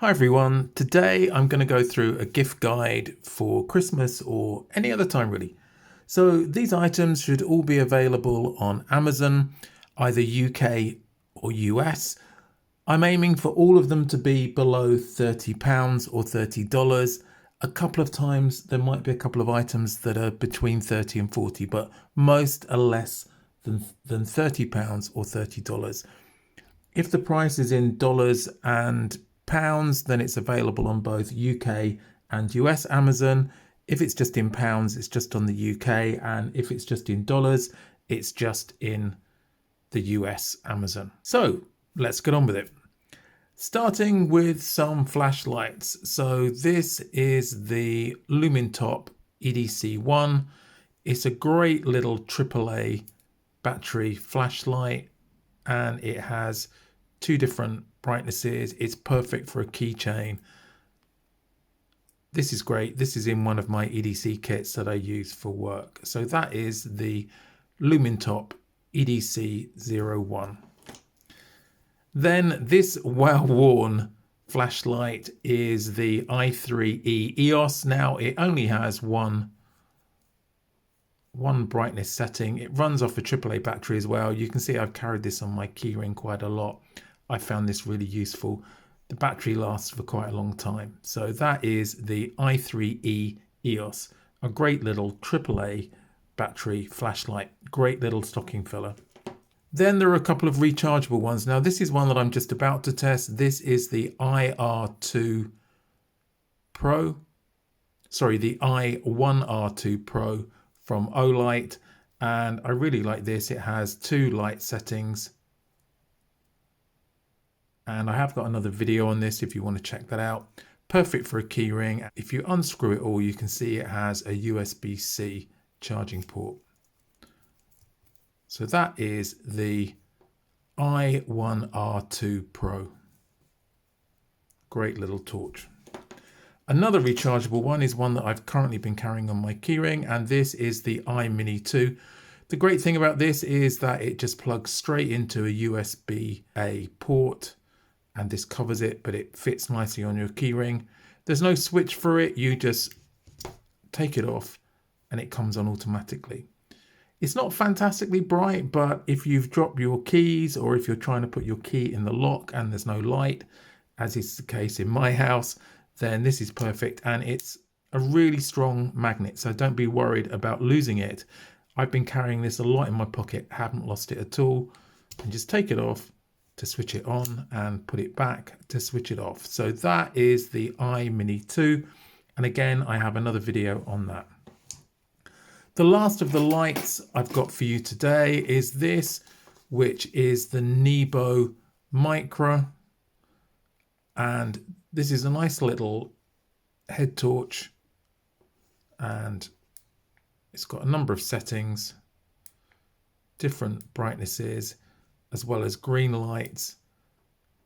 Hi everyone, today I'm going to go through a gift guide for Christmas or any other time really. So these items should all be available on Amazon, either UK or US. I'm aiming for all of them to be below £30 or $30. A couple of times there might be a couple of items that are between 30 and 40, but most are less than £30 or $30. If the price is in dollars and pounds, then it's available on both UK and US Amazon. If it's just in pounds, it's just on the UK, and if it's just in dollars, it's just in the US Amazon. So let's get on with it. Starting with some flashlights. So this is the Lumintop EDC 1. It's a great little AAA battery flashlight, and it has two different brightnesses. It's perfect for a keychain. This is great. This is in one of my EDC kits that I use for work. So that is the Lumintop EDC 01. Then this well-worn flashlight is the i3E EOS. Now it only has one brightness setting. It runs off a AAA battery as well. You can see I've carried this on my keyring quite a lot. I found this really useful. The battery lasts for quite a long time. So that is the i3E EOS, a great little AAA battery flashlight, great little stocking filler. Then there are a couple of rechargeable ones. Now this is one that I'm just about to test. This is the the i1R2 Pro from Olight, and I really like this. It has two light settings, and I have got another video on this if you want to check that out. Perfect for a keyring. If you unscrew it all, you can see it has a USB-C charging port. So that is the i1R2 Pro. Great little torch. Another rechargeable one is one that I've currently been carrying on my keyring, and this is the iMini 2. The great thing about this is that it just plugs straight into a USB-A port, and this covers it, but it fits nicely on your keyring. There's no switch for it. You just take it off and it comes on automatically. It's not fantastically bright, but if you've dropped your keys or if you're trying to put your key in the lock and there's no light, as is the case in my house, then this is perfect, and it's a really strong magnet, so don't be worried about losing it. I've been carrying this a lot in my pocket, haven't lost it at all, and just take it off to switch it on and put it back to switch it off. So that is the iMini 2, and again I have another video on that. The last of the lights I've got for you today is this, which is the Nebo Micro, and this is a nice little head torch, and it's got a number of settings, different brightnesses, as well as green lights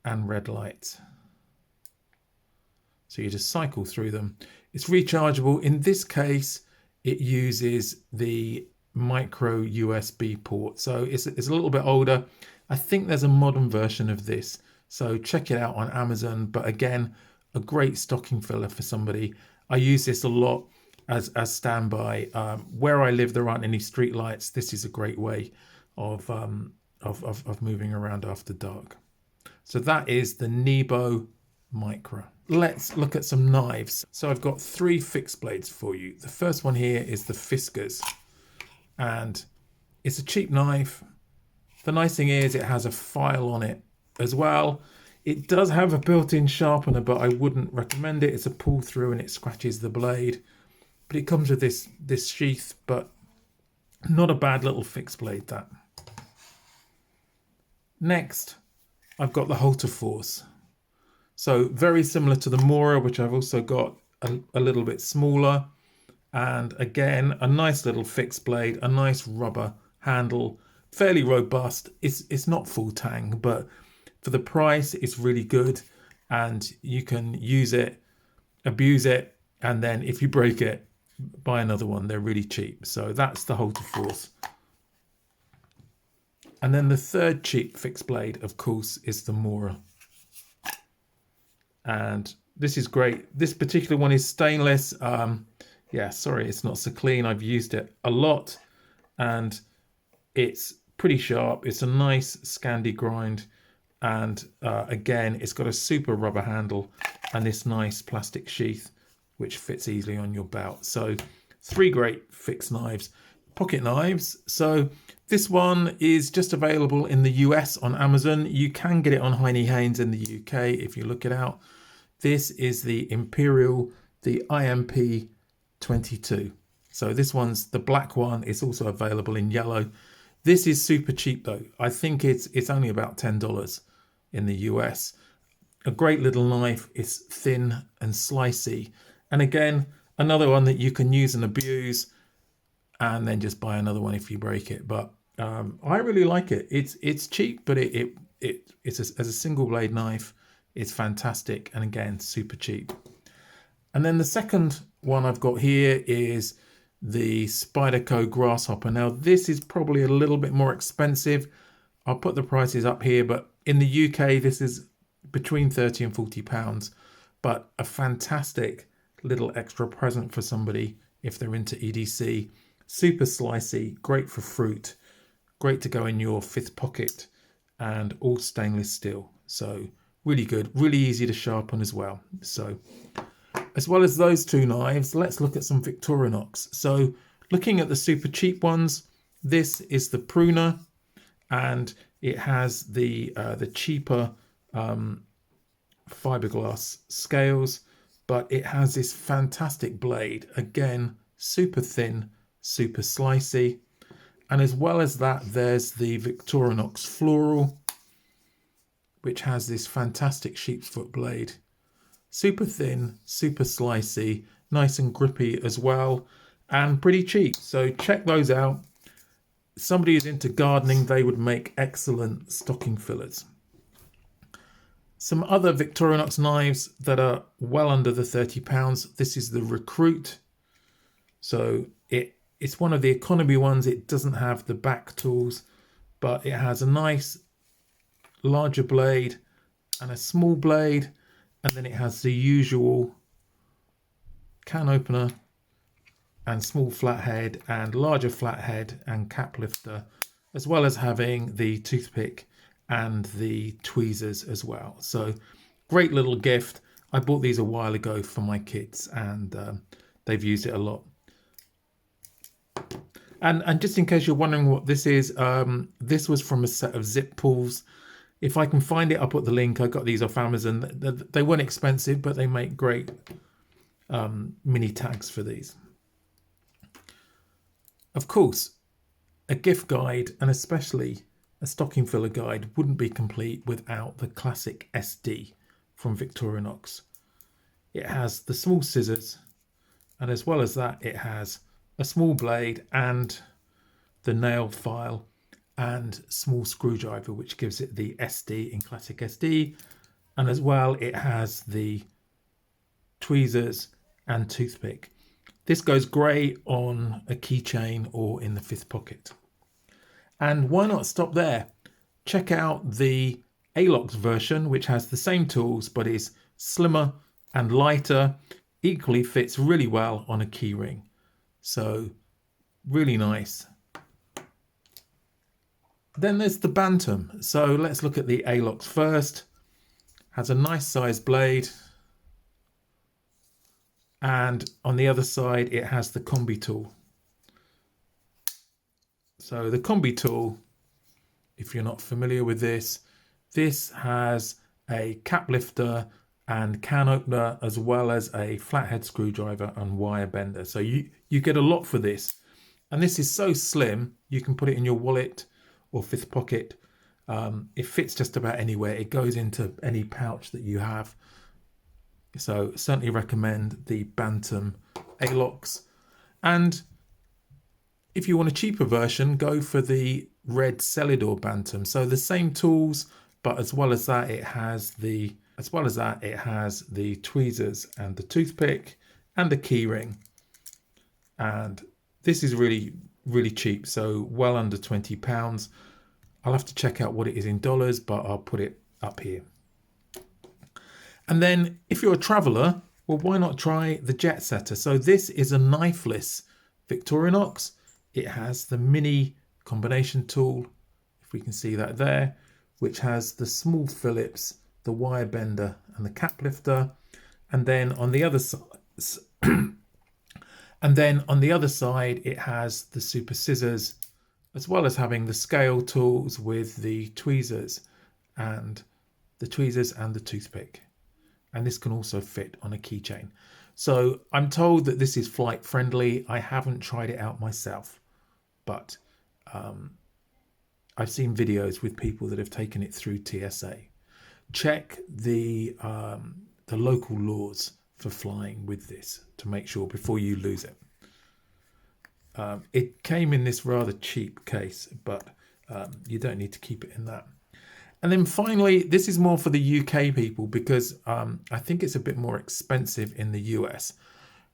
and red lights. So you just cycle through them. It's rechargeable. In this case, it uses the micro USB port. So it's a little bit older. I think there's a modern version of this. So check it out on Amazon. But again, a great stocking filler for somebody. I use this a lot as standby. Where I live, there aren't any street lights. This is a great way of moving around after dark. So that is the Nebo Micro. Let's look at some knives. So I've got three fixed blades for you. The first one here is the Fiskars, and it's a cheap knife. The nice thing is it has a file on it as well. It does have a built-in sharpener, but I wouldn't recommend it. It's a pull through and it scratches the blade. But it comes with this sheath, but not a bad little fixed blade, that. Next, I've got the Halter Force. So very similar to the Mora, which I've also got a little bit smaller. And again, a nice little fixed blade, a nice rubber handle, fairly robust. It's not full tang, but for the price, it's really good, and you can use it, abuse it, and then if you break it, buy another one. They're really cheap. So that's the Halter Force. And then the third cheap fixed blade, of course, is the Mora. and this is great. This particular one is stainless. Yeah, sorry, it's not so clean. I've used it a lot, and it's pretty sharp. It's a nice Scandi grind, and again, it's got a super rubber handle and this nice plastic sheath which fits easily on your belt. So 3 great fixed knives. Pocket knives. So this one is just available in the US on Amazon. You can get it on Heine Haynes in the UK if you look it out. This is the Imperial, the IMP 22. So this one's the black one. It's also available in yellow. This is super cheap though. I think it's only about $10 in the US. A great little knife. It's thin and slicey. And again, another one that you can use and abuse, and then just buy another one if you break it. But I really like it. It's cheap, but as a single blade knife, it's fantastic. And again, super cheap. And then the second one I've got here is the Spyderco Grasshopper. Now this is probably a little bit more expensive. I'll put the prices up here, but in the UK this is between 30 and 40 pounds, but a fantastic little extra present for somebody if they're into EDC. Super slicey, great for fruit, great to go in your 5th pocket, and all stainless steel. So really good, really easy to sharpen as well. So as well as those 2 knives, let's look at some Victorinox. So looking at the super cheap ones, this is the pruner, and it has the cheaper fiberglass scales, but it has this fantastic blade. Again, super thin, super slicey. And as well as that, there's the Victorinox Floral, which has this fantastic sheep's foot blade. Super thin, super slicey, nice and grippy as well, and pretty cheap. So check those out. Somebody who's into gardening, they would make excellent stocking fillers. Some other Victorinox knives that are well under the £30. This is the Recruit. So it's one of the economy ones. It doesn't have the back tools, but it has a nice larger blade and a small blade. And then it has the usual can opener and small flathead and larger flathead and cap lifter, as well as having the toothpick and the tweezers as well. So great little gift. I bought these a while ago for my kids, and they've used it a lot. And just in case you're wondering what this is, this was from a set of zip pulls. If I can find it, I'll put the link. I got these off Amazon. They weren't expensive, but they make great mini tags for these. Of course, a gift guide, and especially a stocking filler guide, wouldn't be complete without the classic SD from Victorinox. It has the small scissors, and as well as that, it has a small blade and the nail file and small screwdriver, which gives it the SD in classic SD. And as well, it has the tweezers and toothpick. This goes great on a keychain or in the 5th pocket. And why not stop there? Check out the Alox version, which has the same tools, but is slimmer and lighter. Equally fits really well on a key ring. So really nice. Then there's the Bantam. So let's look at the Alox first. Has a nice sized blade. And on the other side, it has the combi tool. So the combi tool, if you're not familiar with this has a cap lifter and can opener, as well as a flathead screwdriver and wire bender. So you get a lot for this. And this is so slim, you can put it in your wallet or 5th pocket. It fits just about anywhere. It goes into any pouch that you have. So certainly recommend the Bantam Alox. And if you want a cheaper version, go for the red Celidor Bantam. So the same tools, but as well as that, it has the tweezers and the toothpick and the key ring. And this is really, really cheap. So well under £20. I'll have to check out what it is in dollars, but I'll put it up here. And then if you're a traveler, well, why not try the Jet Setter? So this is a knifeless Victorinox. It has the mini combination tool, if we can see that there, which has the small Phillips, the wire bender and the cap lifter. And then on the other side, it has the super scissors, as well as having the scale tools with the tweezers and the toothpick. And this can also fit on a keychain. So I'm told that this is flight friendly. I haven't tried it out myself, but I've seen videos with people that have taken it through TSA. Check the local laws for flying with this to make sure before you lose it. It came in this rather cheap case, but you don't need to keep it in that. And then finally, this is more for the UK people because I think it's a bit more expensive in the US.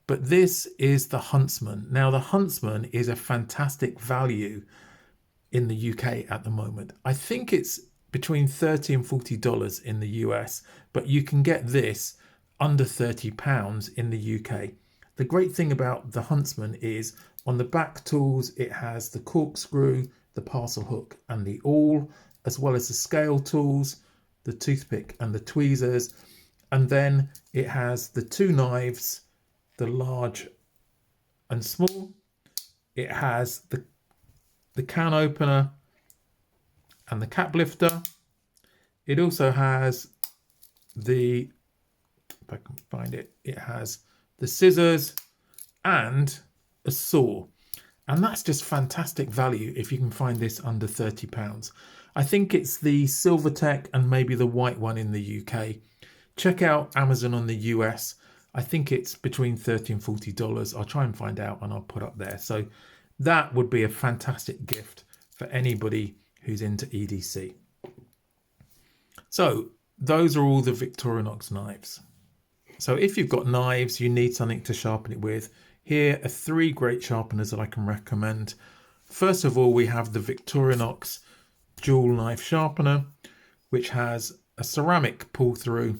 But this is the Huntsman. Now, the Huntsman is a fantastic value in the UK at the moment. I think it's between $30 and $40 in the US, but you can get this under £30 in the UK. The great thing about the Huntsman is on the back tools, it has the corkscrew, the parcel hook and the awl, as well as the scale tools, the toothpick and the tweezers. And then it has the two knives, the large and small. It has the can opener and the cap lifter. It also has the, if I can find it, it has the scissors and a saw. And that's just fantastic value if you can find this under £30. I think it's the Silvertech and maybe the white one in the UK. Check out Amazon on the US. I think it's between $30 and $40. I'll try and find out and I'll put up there. So that would be a fantastic gift for anybody who's into EDC. So those are all the Victorinox knives. So if you've got knives, you need something to sharpen it with. Here are three great sharpeners that I can recommend. First of all, we have the Victorinox dual knife sharpener, which has a ceramic pull through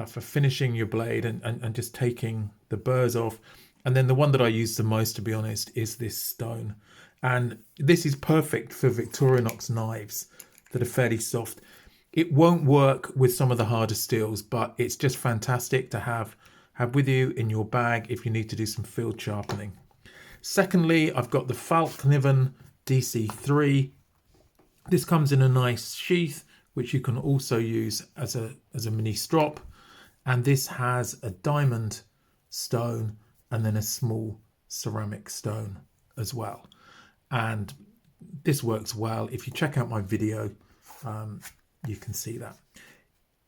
for finishing your blade and just taking the burrs off. And then the one that I use the most, to be honest, is this stone. And this is perfect for Victorinox knives that are fairly soft. It won't work with some of the harder steels, but it's just fantastic to have with you in your bag if you need to do some field sharpening. Secondly, I've got the Falkniven DC3. This comes in a nice sheath, which you can also use as a mini strop. And this has a diamond stone and then a small ceramic stone as well. And this works well. If you check out my video, you can see that.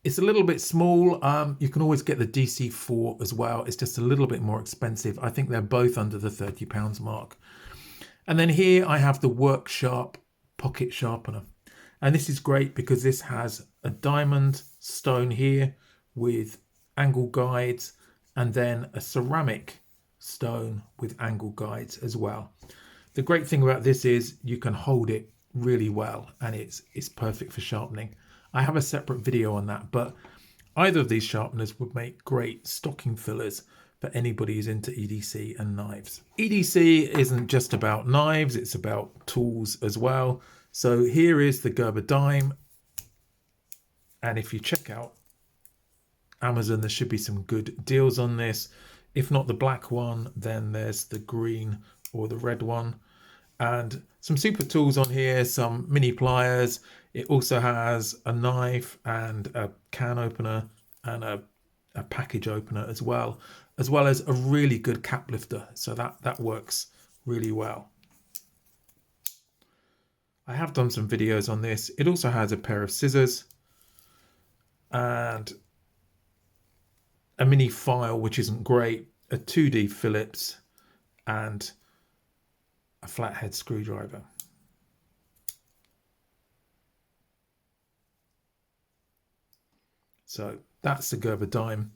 It's a little bit small. You can always get the DC4 as well. It's just a little bit more expensive. I think they're both under the £30 mark. And then here I have the Worksharp pocket sharpener. And this is great because this has a diamond stone here with angle guides and then a ceramic stone with angle guides as well. The great thing about this is you can hold it really well and it's perfect for sharpening. I have a separate video on that, but either of these sharpeners would make great stocking fillers for anybody who's into EDC and knives. EDC isn't just about knives, it's about tools as well. So here is the Gerber dime. And if you check out Amazon, there should be some good deals on this. If not the black one, then there's the green or the red one. And some super tools on here, some mini pliers. It also has a knife and a can opener and a package opener as well as a really good cap lifter. So that works really well. I have done some videos on this. It also has a pair of scissors and a mini file, which isn't great, a 2D Phillips and a flathead screwdriver. So that's the Gerber dime.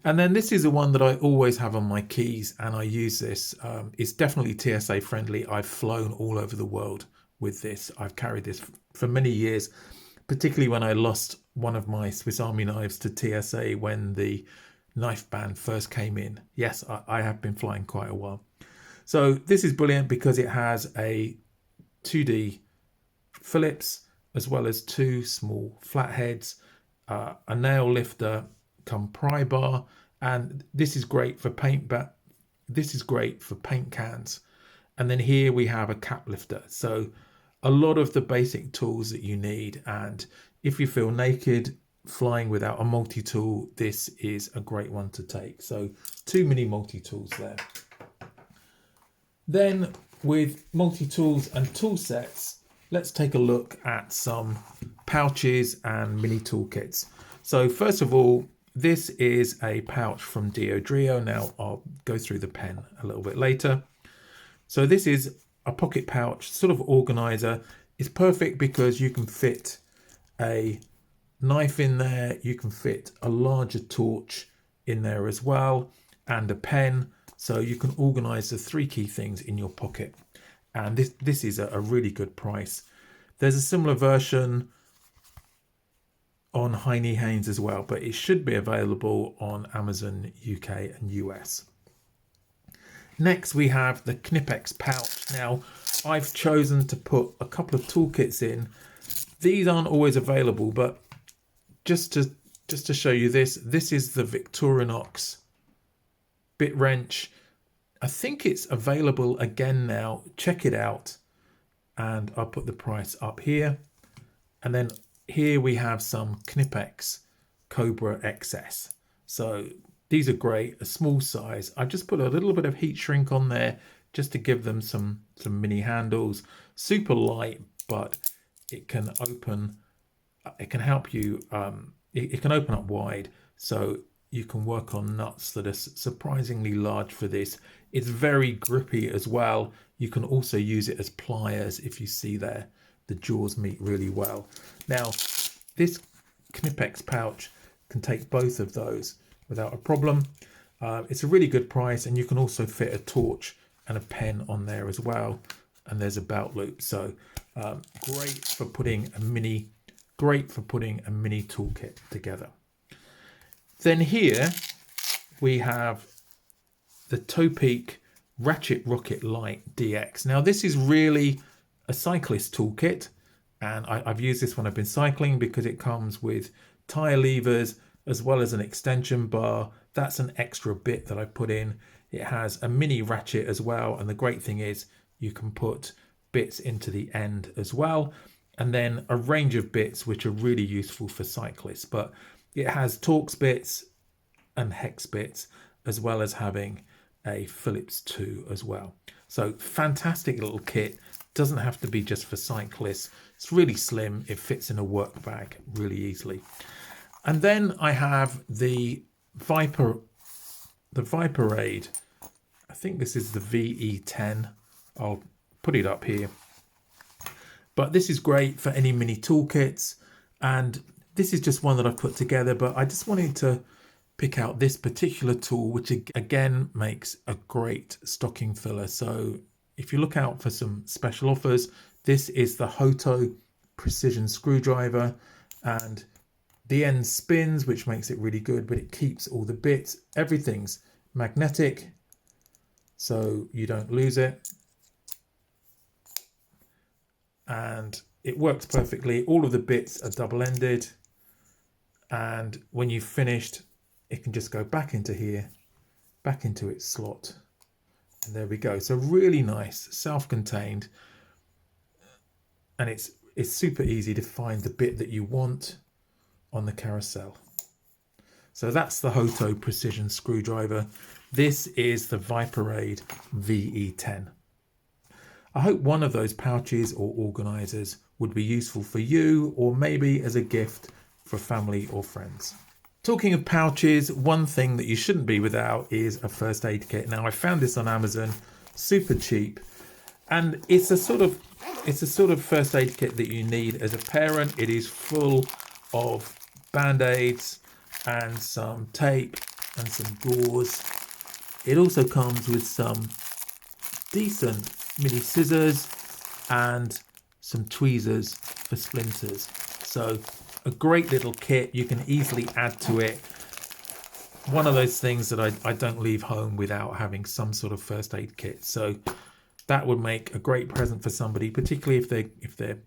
And then this is the one that I always have on my keys and I use this. It's definitely TSA friendly. I've flown all over the world with this. I've carried this for many years, particularly when I lost one of my Swiss Army knives to TSA when the knife ban first came in. Yes, I have been flying quite a while. So this is brilliant because it has a 2D Phillips as well as two small flatheads, a nail lifter come pry bar, and this is great for paint cans. And then here we have a cap lifter. So a lot of the basic tools that you need, and if you feel naked flying without a multi-tool, this is a great one to take. So 2 mini multi-tools there. Then with multi-tools and tool sets, let's take a look at some pouches and mini toolkits. So first of all, this is a pouch from Diodrio. Now I'll go through the pen a little bit later. So this is a pocket pouch, sort of organizer. It's perfect because you can fit a knife in there, you can fit a larger torch in there as well, and a pen. So you can organize the 3 key things in your pocket. And this is a really good price. There's a similar version on Heine Haynes as well, but it should be available on Amazon UK and US. Next we have the Knipex pouch. Now I've chosen to put a couple of toolkits in. These aren't always available, but just to show you this is the Victorinox bit wrench. I think it's available again now. Check it out, and I'll put the price up here. And then here we have some Knipex Cobra XS. So these are great, a small size. I've just put a little bit of heat shrink on there just to give them some mini handles. Super light, but it can open, it can help you, it can open up wide, so you can work on nuts that are surprisingly large for this. It's very grippy as well. You can also use it as pliers. If you see there, the jaws meet really well. Now, this Knipex pouch can take both of those without a problem. It's a really good price, and you can also fit a torch and a pen on there as well. And there's a belt loop. So great for putting a mini toolkit together. Then here we have the Topeak Ratchet Rocket Light DX. Now this is really a cyclist toolkit, and I've used this when I've been cycling because it comes with tire levers as well as an extension bar. That's an extra bit that I put in. It has a mini ratchet as well, and the great thing is you can put bits into the end as well, and then a range of bits which are really useful for cyclists. But it has Torx bits and hex bits, as well as having a Phillips 2 as well. So fantastic little kit. Doesn't have to be just for cyclists. It's really slim. It fits in a work bag really easily. And then I have the Viperade. I think this is the VE10. I'll put it up here. But this is great for any mini toolkits, and this is just one that I've put together, but I just wanted to pick out this particular tool, which again makes a great stocking filler. So if you look out for some special offers, this is the Hoto precision screwdriver, and the end spins, which makes it really good, but it keeps all the bits. Everything's magnetic, so you don't lose it. And it works perfectly. All of the bits are double-ended, and when you've finished, it can just go back into here, back into its slot, and there we go. So really nice, self-contained, and it's super easy to find the bit that you want on the carousel. So that's the Hoto precision screwdriver. This is the Viperade VE10. I hope one of those pouches or organizers would be useful for you, or maybe as a gift for family or friends. Talking of pouches, one thing that you shouldn't be without is a first aid kit. Now I found this on Amazon, super cheap, and it's a sort of first aid kit that you need as a parent. It is full of band-aids and some tape and some gauze. It also comes with some decent mini scissors and some tweezers for splinters. So a great little kit. You can easily add to it. One of those things that I don't leave home without having some sort of first aid kit. So that would make a great present for somebody, particularly if they're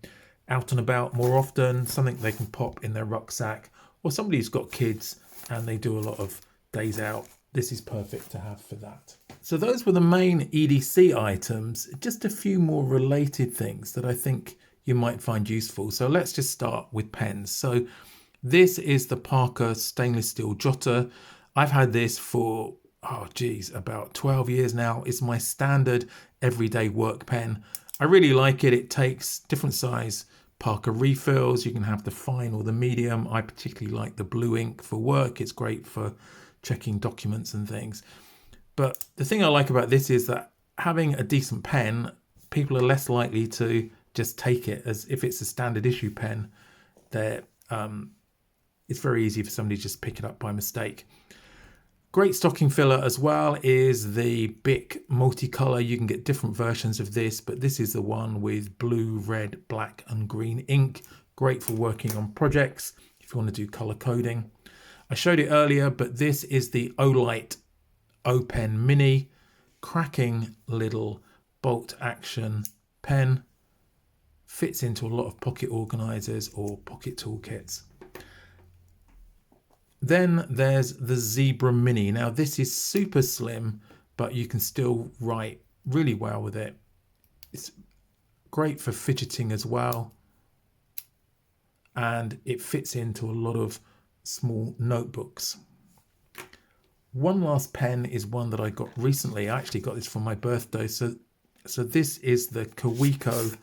out and about more often, something they can pop in their rucksack, or somebody who's got kids and they do a lot of days out. This is perfect to have for that. So those were the main EDC items. Just a few more related things that I think you might find useful. So let's just start with pens. So this is the Parker stainless steel jotter. I've had this for, about 12 years now. It's my standard everyday work pen. I really like it. It takes different size Parker refills. You can have the fine or the medium. I particularly like the blue ink for work. It's great for checking documents and things. But the thing I like about this is that having a decent pen, people are less likely to just take it, as if it's a standard issue pen. It's very easy for somebody to just pick it up by mistake. Great stocking filler as well is the Bic multicolor. You can get different versions of this, but this is the one with blue, red, black and green ink. Great for working on projects if you want to do color coding. I showed it earlier, but this is the Olight O-Pen Mini. Cracking little bolt action pen. Fits into a lot of pocket organizers or pocket toolkits. Then there's the Zebra Mini. Now this is super slim, but you can still write really well with it. It's great for fidgeting as well. And it fits into a lot of small notebooks. One last pen is one that I got recently. I actually got this for my birthday. So this is the Kaweco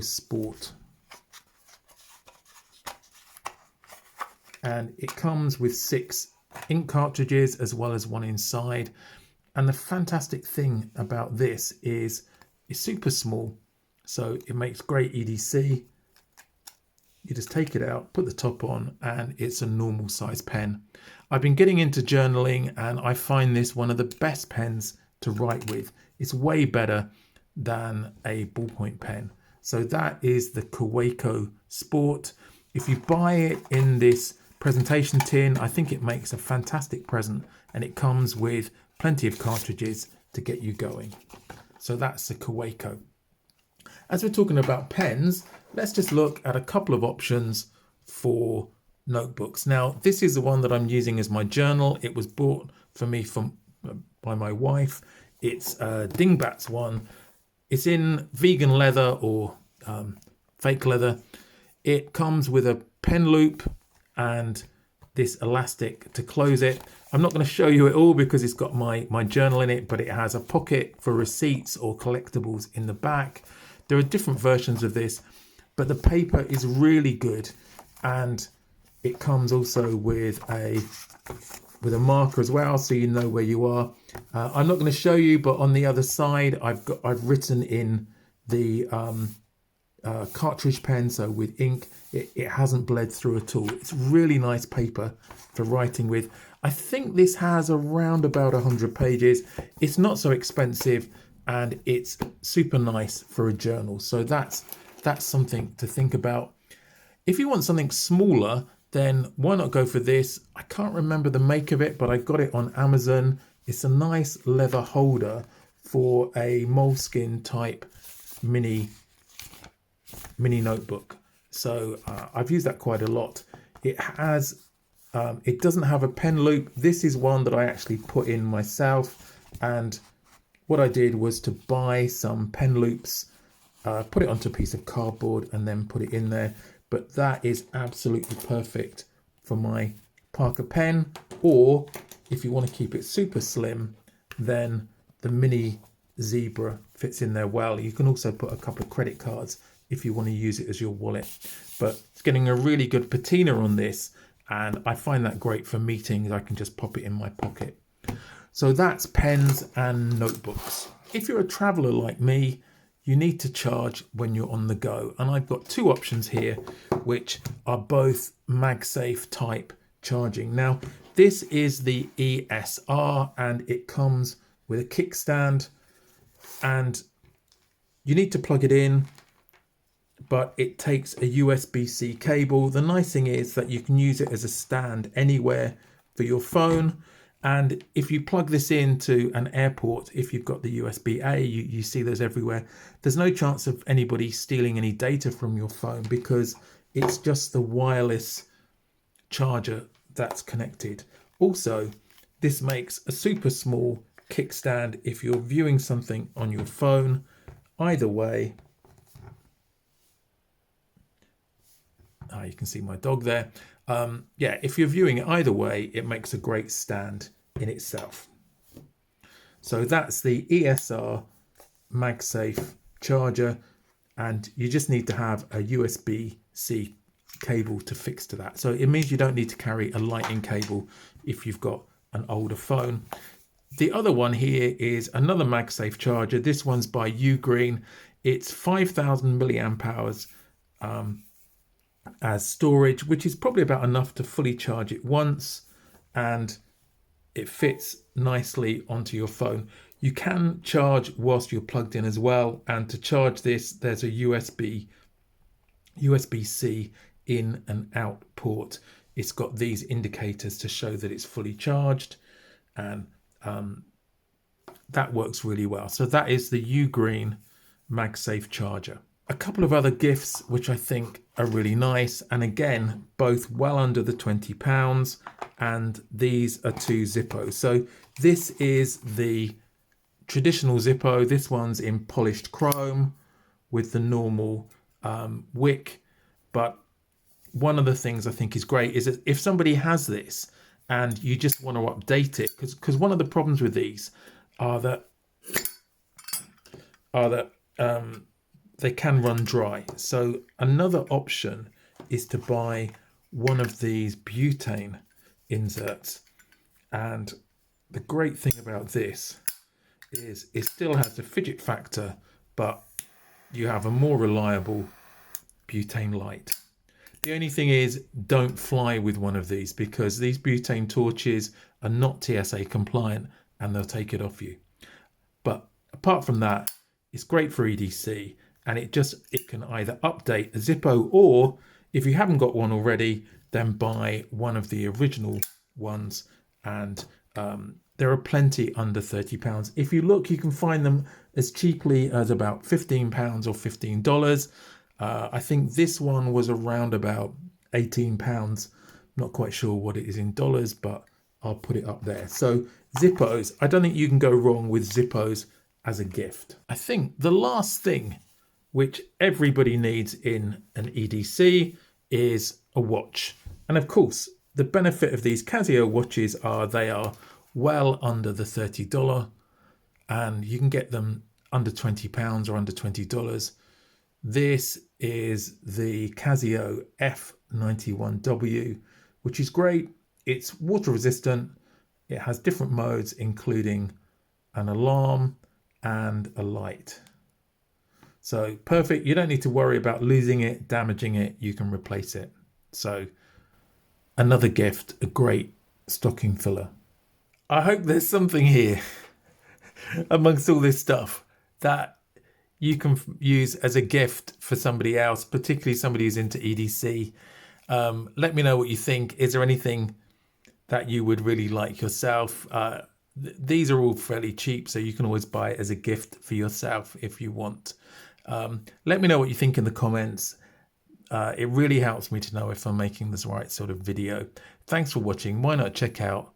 Sport. And it comes with 6 ink cartridges as well as one inside. And the fantastic thing about this is it's super small, so it makes great EDC. You just take it out, put the top on, and it's a normal size pen. I've been getting into journaling and I find this one of the best pens to write with. It's way better than a ballpoint pen. So that is the Kaweco Sport. If you buy it in this presentation tin, I think it makes a fantastic present, and it comes with plenty of cartridges to get you going. So that's the Kaweco. As we're talking about pens, let's just look at a couple of options for notebooks. Now, this is the one that I'm using as my journal. It was bought for me by my wife. It's a Dingbats one. It's in vegan leather or fake leather. It comes with a pen loop and this elastic to close it. I'm not going to show you it all because it's got my journal in it, but it has a pocket for receipts or collectibles in the back. There are different versions of this, but the paper is really good, and it comes also with a marker as well, so you know where you are. I'm not going to show you, but on the other side, I've written in the cartridge pen, so with ink, it hasn't bled through at all. It's really nice paper for writing with. I think this has around about 100 pages. It's not so expensive, and it's super nice for a journal. So that's something to think about. If you want something smaller, then why not go for this? I can't remember the make of it, but I got it on Amazon. It's a nice leather holder for a moleskin type mini notebook. So I've used that quite a lot. It doesn't have a pen loop. This is one that I actually put in myself, and what I did was to buy some pen loops, put it onto a piece of cardboard and then put it in there. But that is absolutely perfect for my Parker pen, or if you want to keep it super slim, then the mini Zebra fits in there well. You can also put a couple of credit cards if you want to use it as your wallet. But it's getting a really good patina on this, and I find that great for meetings. I can just pop it in my pocket. So that's pens and notebooks. If you're a traveler like me, you need to charge when you're on the go. And I've got 2 options here, which are both MagSafe type charging. Now, this is the ESR, and it comes with a kickstand, and you need to plug it in. but it takes a USB-C cable. The nice thing is that you can use it as a stand anywhere for your phone. And if you plug this into an airport, if you've got the USB-A, you see those everywhere. There's no chance of anybody stealing any data from your phone because it's just the wireless charger that's connected. Also, this makes a super small kickstand if you're viewing something on your phone. Either way, you can see my dog there. Yeah, if you're viewing it either way, it makes a great stand in itself. So that's the ESR MagSafe charger, and you just need to have a USB-C cable to fix to that. So it means you don't need to carry a lightning cable if you've got an older phone. The other one here is another MagSafe charger. This one's by Ugreen. It's 5,000 milliamp hours as storage, which is probably about enough to fully charge it once, and it fits nicely onto your phone. You can charge whilst you're plugged in as well, and to charge this there's a USB-C in and out port. It's got these indicators to show that it's fully charged, and that works really well. So that is the Ugreen MagSafe charger. A couple of other gifts which I think are really nice, and again both well under the £20, and these are two Zippos. So this is the traditional Zippo. This one's in polished chrome with the normal wick, but one of the things I think is great is that if somebody has this and you just want to update it, because one of the problems with these are that they can run dry. So another option is to buy one of these butane inserts, and the great thing about this is it still has a fidget factor, but you have a more reliable butane light. The only thing is, don't fly with one of these because these butane torches are not TSA compliant and they'll take it off you. But apart from that, it's great for EDC, and it can either update a Zippo, or if you haven't got one already, then buy one of the original ones, and there are plenty under £30. If you look, you can find them as cheaply as about £15 or $15. I think this one was around about £18. Not quite sure what it is in dollars, but I'll put it up there. So Zippos, I don't think you can go wrong with Zippos as a gift. I think the last thing which everybody needs in an EDC is a watch. And of course, the benefit of these Casio watches are they are well under the $30, and you can get them under £20 or under $20. This is the Casio F91W, which is great. It's water resistant. It has different modes, including an alarm and a light. So perfect. You don't need to worry about losing it, damaging it. You can replace it. So another gift, a great stocking filler. I hope there's something here amongst all this stuff that you can use as a gift for somebody else, particularly somebody who's into EDC. Let me know what you think. Is there anything that you would really like yourself? These are all fairly cheap, so you can always buy it as a gift for yourself if you want. Let me know what you think in the comments. It really helps me to know if I'm making this right sort of video. Thanks for watching. Why not check out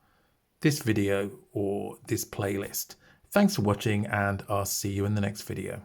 this video or this playlist? Thanks for watching, and I'll see you in the next video.